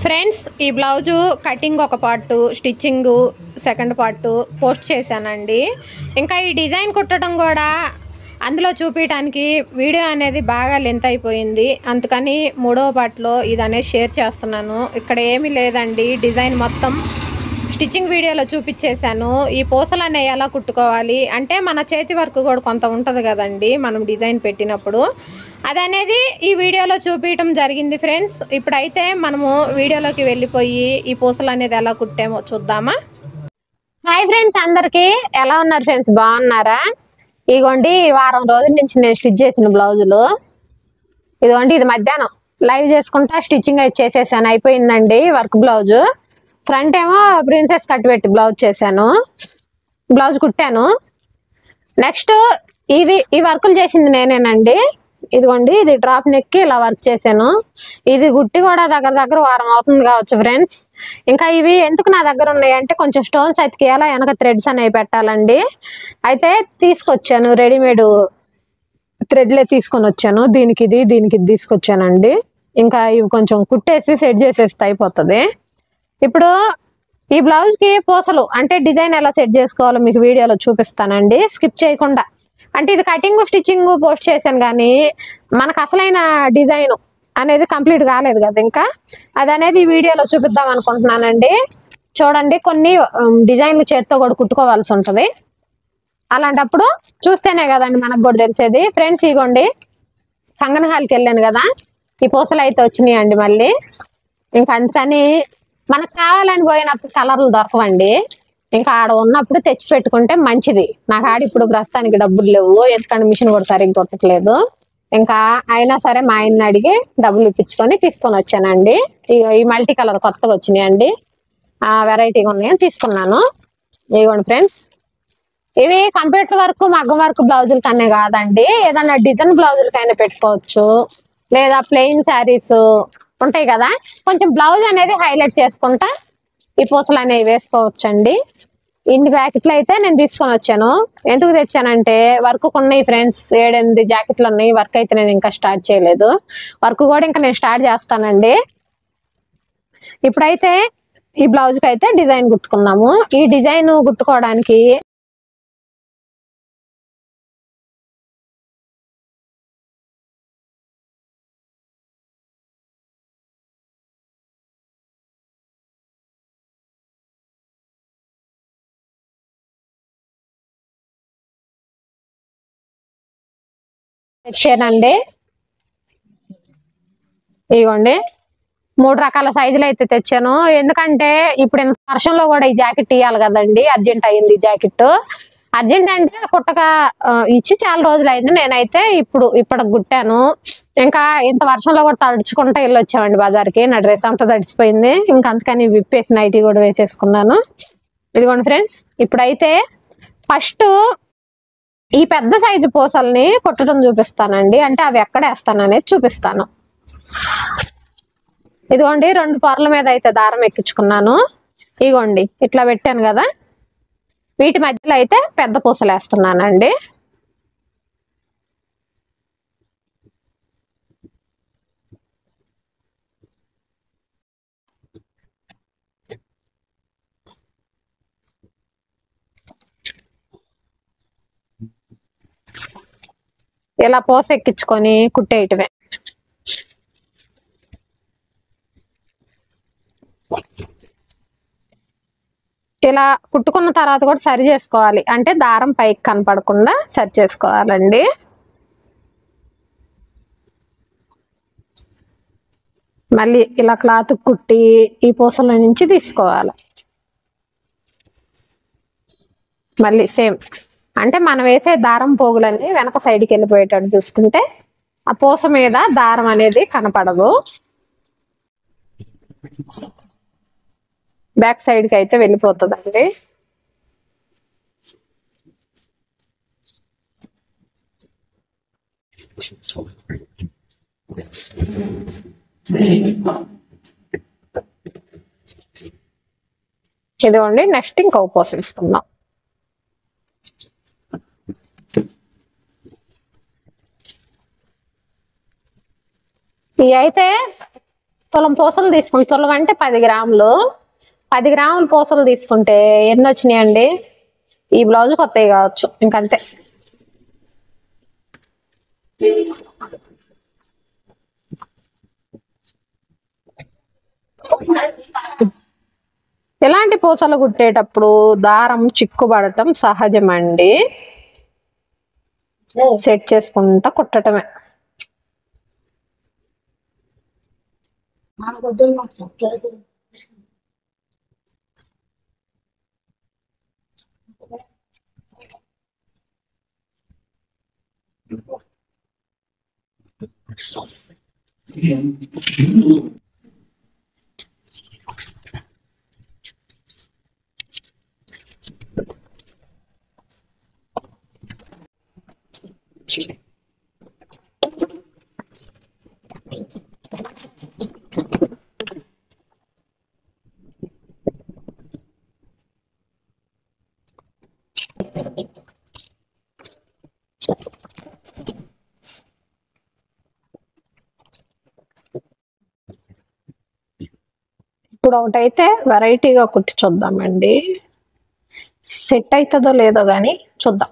Friends ఈ blouse cutting ఒక part, stitching second part post చేశానండి. ఇంకా ఈ డిజైన్ కుట్టడం కూడా అందులో చూపించడానికి వీడియో అనేది బాగా లెంత్ అయిపోయింది. అందుకని మూడవ పార్ట్లో ఇది అనేది షేర్ చేస్తున్నాను. ఇక్కడ ఏమీ లేదండి, డిజైన్ మొత్తం స్టిచ్చింగ్ వీడియోలో చూపించేశాను. ఈ పూసలు అనేవి ఎలా కుట్టుకోవాలి అంటే మన చేతి వర్క్ కూడా కొంత ఉంటుంది కదండి మనం డిజైన్ పెట్టినప్పుడు, అదనేది ఈ వీడియోలో చూపించడం జరిగింది ఫ్రెండ్స్. ఇప్పుడైతే మనము వీడియోలోకి వెళ్ళిపోయి ఈ పూసలు అనేది ఎలా కుట్టామో చూద్దామా. హాయ్ ఫ్రెండ్స్, అందరికీ ఎలా ఉన్నారు ఫ్రెండ్స్? బాగున్నారా? ఇదిగోండి వారం రోజుల నుంచి నేను స్టిచ్ చేసిన బ్లౌజులు. ఇదిగోండి ఇది మధ్యాహ్నం లైవ్ చేసుకుంటా స్టిచ్చింగ్ అయితే చేసేసాను, అయిపోయిందండి వర్క్ బ్లౌజు. ఫ్రంట్ ఏమో ప్రిన్సెస్ కట్ పెట్టి బ్లౌజ్ చేశాను, బ్లౌజ్ కుట్టాను. నెక్స్ట్ ఈ వర్కులు చేసింది నేనేనండి. ఇదిగోండి ఇది డ్రాప్ నెక్కి ఇలా వర్క్ చేశాను. ఇది గుట్టి కూడా దగ్గర వారం అవుతుంది కావచ్చు ఫ్రెండ్స్. ఇంకా ఇవి ఎందుకు నా దగ్గర ఉన్నాయి అంటే కొంచెం స్టోన్స్ అతికేయాలా, వెనక థ్రెడ్స్ అనేవి పెట్టాలండి. అయితే తీసుకొచ్చాను, రెడీమేడ్ థ్రెడ్లే తీసుకొని వచ్చాను. దీనికి ఇది తీసుకొచ్చానండి. ఇంకా ఇవి కొంచెం కుట్టేసి సెట్ చేసేస్తే అయిపోతుంది. ఇప్పుడు ఈ బ్లౌజ్కి పూసలు అంటే డిజైన్ ఎలా సెట్ చేసుకోవాలో మీకు వీడియోలో చూపిస్తానండి, స్కిప్ చేయకుండా. అంటే ఇది కటింగ్ స్టిచ్చింగ్ పోస్ట్ చేశాను కానీ మనకు అసలైన డిజైన్ అనేది కంప్లీట్ కాలేదు కదా, ఇంకా అది అనేది ఈ వీడియోలో చూపిద్దాం అనుకుంటున్నానండి. చూడండి, కొన్ని డిజైన్లు చేత్తో కూడా కుట్టుకోవాల్సి ఉంటుంది. అలాంటప్పుడు చూస్తేనే కదండి మనకు కూడా తెలిసేది. ఫ్రెండ్స్ ఇగోండి కంగన హాల్కి వెళ్ళాను కదా, ఈ పూసలు అయితే వచ్చినాయండి మళ్ళీ. ఇంకా అందుకని మనకు కావాలని పోయినప్పుడు కలర్లు దొరకవండి, ఇంకా ఆడ ఉన్నప్పుడు తెచ్చి పెట్టుకుంటే మంచిది. నాకు ఆడ ఇప్పుడు ప్రస్తుతానికి డబ్బులు లేవు, ఎందుకంటే మిషన్ కూడా సరిగ్గా కొట్టట్లేదు. ఇంకా అయినా సరే మా ఆయన్ని అడిగి డబ్బులు ఇప్పించుకొని తీసుకొని వచ్చానండి. ఈ మల్టీ కలర్ కొత్తగా వచ్చినాయండి, వెరైటీగా ఉన్నాయని తీసుకున్నాను. ఇదిగోండి ఫ్రెండ్స్, ఇవి కంప్యూటర్ వర్క్ మగ్గం వర్క్ బ్లౌజుల కన్నా కాదండి, ఏదన్నా డిజైన్ బ్లౌజులకైనా పెట్టుకోవచ్చు, లేదా ప్లెయిన్ శారీస్ ఉంటాయి కదా, కొంచెం బ్లౌజ్ అనేది హైలైట్ చేసుకుంటా ఈ పూసలు అనేవి వేసుకోవచ్చండి. ఇన్ని ప్యాకెట్లు అయితే నేను తీసుకొని వచ్చాను. ఎందుకు తెచ్చానంటే వర్క్ ఉన్నాయి ఫ్రెండ్స్, 7-8 జాకెట్లు ఉన్నాయి. వర్క్ అయితే నేను ఇంకా స్టార్ట్ చేయలేదు, వర్క్ కూడా ఇంకా నేను స్టార్ట్ చేస్తానండి. ఇప్పుడైతే ఈ బ్లౌజ్కి అయితే డిజైన్ కుట్టుకుందాము. ఈ డిజైన్ కుట్టుకోవడానికి తెచ్చానండి. ఇదిగోండి 3 రకాల సైజులు అయితే తెచ్చాను. ఎందుకంటే ఇప్పుడు ఇంత వర్షంలో కూడా ఈ జాకెట్ ఇవ్వాలి కదండి, అర్జెంట్ అయింది ఈ జాకెట్. అర్జెంట్ అంటే కుట్టక ఇచ్చి చాలా రోజులు అయింది, నేనైతే ఇప్పటికి కుట్టాను. ఇంకా ఇంత వర్షంలో కూడా తడుచుకుంటా వెళ్ళొచ్చామండి బజార్కి, నా డ్రెస్ అంతా తడిచిపోయింది. ఇంకా అందుకని విప్పేసి నైటీ కూడా వేసేసుకున్నాను. ఇదిగోండి ఫ్రెండ్స్, ఇప్పుడైతే ఫస్ట్ ఈ పెద్ద సైజు పూసల్ని కుట్టడం చూపిస్తానండి, అంటే అవి ఎక్కడ వేస్తాను అనేది చూపిస్తాను. ఇదిగోండి 2 పొరల మీద అయితే దారం ఎక్కించుకున్నాను. ఇదిగోండి ఇట్లా పెట్టాను కదా, వీటి మధ్యలో అయితే పెద్ద పూసలు వేస్తున్నానండి. ఇలా పూస ఎక్కించుకొని కుట్టేయటమే. ఇలా కుట్టుకున్న తర్వాత కూడా సరి చేసుకోవాలి, అంటే దారం పైకి కనపడకుండా సరి చేసుకోవాలండి. మళ్ళీ ఇలా క్లాత్ కుట్టి ఈ పూసల నుంచి తీసుకోవాలి. మళ్ళీ సేమ్, అంటే మనం వేసే దారం పోగులన్నీ వెనక సైడ్కి వెళ్ళిపోయేటట్టు చూసుకుంటే ఆ పూస మీద దారం అనేది కనపడదు. బ్యాక్ సైడ్కి అయితే వెళ్ళిపోతుందండి. ఇదిగోండి నెక్స్ట్ ఇంకో పూస ఇస్తున్నాం. ఇవి అయితే తులం పూసలు తీసుకుంటే, తులం అంటే 10 గ్రాములు. 10 గ్రాముల పూసలు తీసుకుంటే ఎన్ని వచ్చినాయండి? ఈ బ్లౌజ్ కొత్తవి కావచ్చు, ఇంకంతే. ఇలాంటి పూసలు కుట్టేటప్పుడు దారం చిక్కుబడటం సహజమండి. సెట్ చేసుకుంటా కుట్టటమే. ఇప్పుడు ఒకటైతే వెరైటీగా కుట్టి చూద్దామండి. సెట్ అవుతుందో లేదో కానీ చూద్దాం.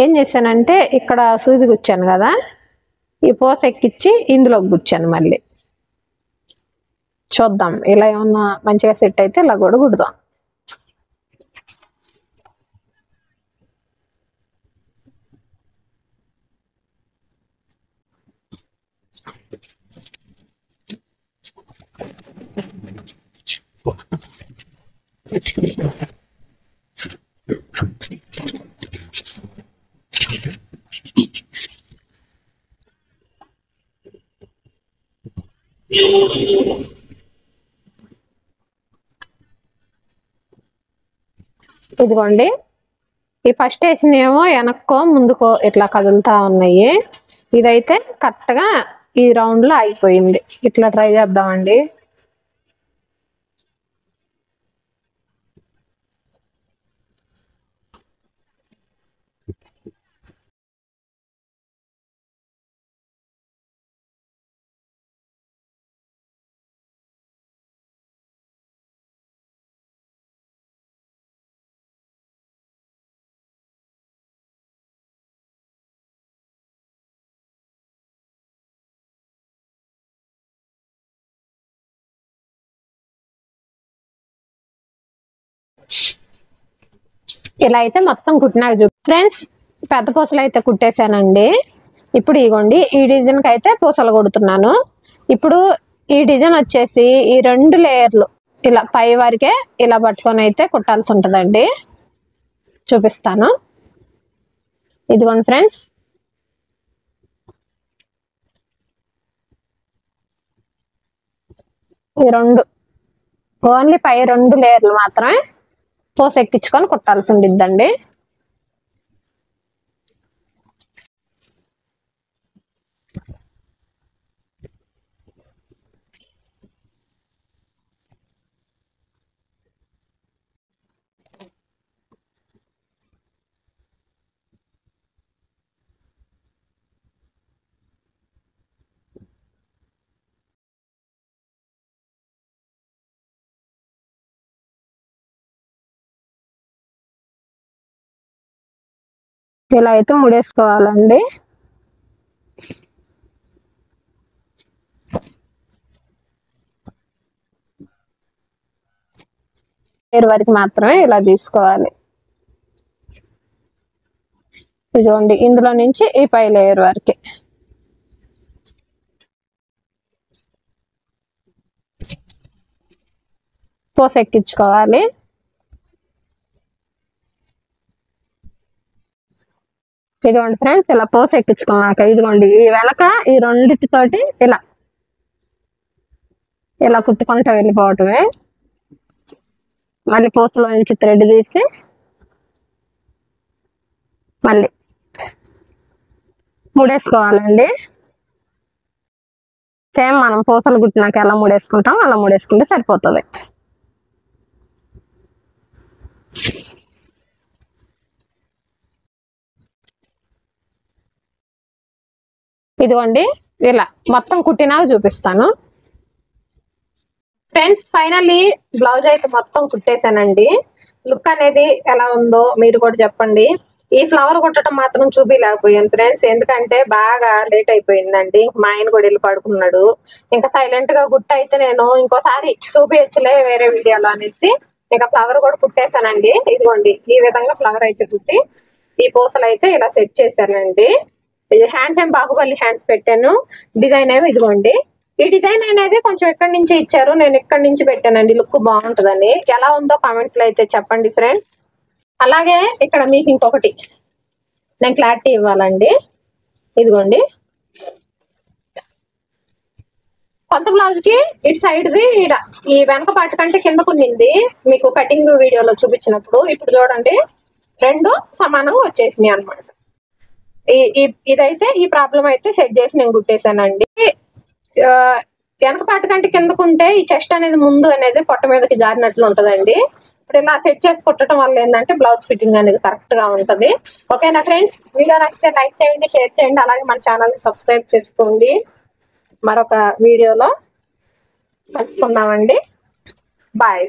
ఏం చేశానంటే ఇక్కడ సూది గుచ్చాను కదా, ఈ పూస ఎక్కించి ఇందులోకి గుచ్చాను. మళ్ళీ చూద్దాం, ఇలా ఏమన్నా మంచిగా సెట్ అయితే ఇలా కూడా కుడదాం. ఇదిగోండి, ఈ ఫస్ట్ వేసినేమో వెనక్కో ముందుకో ఇట్లా కదులుతా ఉన్నాయి. ఇదైతే కరెక్ట్గా ఈ రౌండ్ లో అయిపోయింది. ఇట్లా ట్రై చేద్దామండి. ఇలా అయితే మొత్తం కుట్టినాక ఫ్రెండ్స్, పెద్ద పూసలు అయితే కుట్టేశానండి. ఇప్పుడు ఇగోండి, ఈ డిజైన్కి అయితే పూసలు కుడుతున్నాను. ఇప్పుడు ఈ డిజైన్ వచ్చేసి ఈ 2 లేయర్లు ఇలా పై వరకే ఇలా పట్టుకొని అయితే కుట్టాల్సి ఉంటుందండి. చూపిస్తాను. ఇదిగోండి ఫ్రెండ్స్, ఈ 2 ఓన్లీ పై 2 లేయర్లు మాత్రమే పూస ఎక్కించుకొని కుట్టాల్సి ఉండిద్దండి. ఇలా అయితే ముడేసుకోవాలండి. లేయర్ వరకు మాత్రమే ఇలా తీసుకోవాలి. ఇదిగోండి, ఇందులో నుంచి ఈ పై లేయర్ వరకు పూస ఎక్కించుకోవాలి. ఇదిగోండి ఫ్రెండ్స్, ఇలా పూస ఎక్కించుకున్నాక ఇదిగోండి ఈ వెనక ఈ రెండిటితోటి ఇలా ఇలా కుట్టుకుంటూ వెళ్ళిపోవటమే. మళ్ళీ పూసలో నుంచి థ్రెడ్ తీసి మళ్ళీ ముడేసుకోవాలండి. సేమ్ మనం పూసలు కుట్టినాక ఎలా ముడేసుకుంటాం అలా ముడేసుకుంటే సరిపోతుంది. ఇదిగోండి ఇలా మొత్తం కుట్టినాక చూపిస్తాను ఫ్రెండ్స్. ఫైనల్లీ బ్లౌజ్ అయితే మొత్తం కుట్టేశానండి. లుక్ అనేది ఎలా ఉందో మీరు కూడా చెప్పండి. ఈ ఫ్లవర్ కుట్టడం మాత్రం చూపించలేకపోయాను ఫ్రెండ్స్, ఎందుకంటే బాగా లేట్ అయిపోయిందండి. మా ఆయన కూడా వెళ్ళి పడుకున్నాడు. ఇంకా సైలెంట్ గా గుట్ట అయితే నేను ఇంకోసారి చూపించలే వేరే వీడియోలో అనేసి ఇంకా ఫ్లవర్ కూడా కుట్టేశానండి. ఇదిగోండి ఈ విధంగా ఫ్లవర్ అయితే కుట్టి ఈ పూసలు అయితే ఇలా సెట్ చేశానండి. ఇది హ్యాండ్స్ ఏం బాహుబలి హ్యాండ్స్ పెట్టాను. డిజైన్ ఏమో ఇదిగోండి. ఈ డిజైన్ అనేది కొంచెం ఎక్కడి నుంచి ఇచ్చారు, నేను ఇక్కడి నుంచి పెట్టానండి. లుక్ బాగుంటుందని. ఎలా ఉందో కామెంట్స్ లో అయితే చెప్పండి ఫ్రెండ్. అలాగే ఇక్కడ మీకు ఇంకొకటి నేను క్లారిటీ ఇవ్వాలండి. ఇదిగోండి కొత్త బ్లౌజ్ కి ఇటు సైడ్ ది ఈ వెనక పాటు కంటే కింద కొన్నింది మీకు కటింగ్ వీడియోలో చూపించినప్పుడు. ఇప్పుడు చూడండి రెండు సమానంగా వచ్చేసినాయి అనమాట. ఇదైతే ఈ ప్రాబ్లం అయితే సెట్ చేసి నేను కుట్టేశానండి. వెనక పాటు కంటే కిందకుంటే ఈ చెస్ట్ అనేది ముందు అనేది పొట్ట మీదకి జారినట్లు ఉంటదండి. ఇప్పుడు ఇలా సెట్ చేసి కుట్టడం వల్ల ఏంటంటే బ్లౌజ్ ఫిట్టింగ్ అనేది కరెక్ట్ గా ఉంటది. ఓకేనా ఫ్రెండ్స్, వీడియో నచ్చితే లైక్ చేయండి, షేర్ చేయండి, అలాగే మన ఛానల్ ని సబ్స్క్రైబ్ చేసుకోండి. మరొక వీడియోలో కలుసుకుందామండి. బాయ్.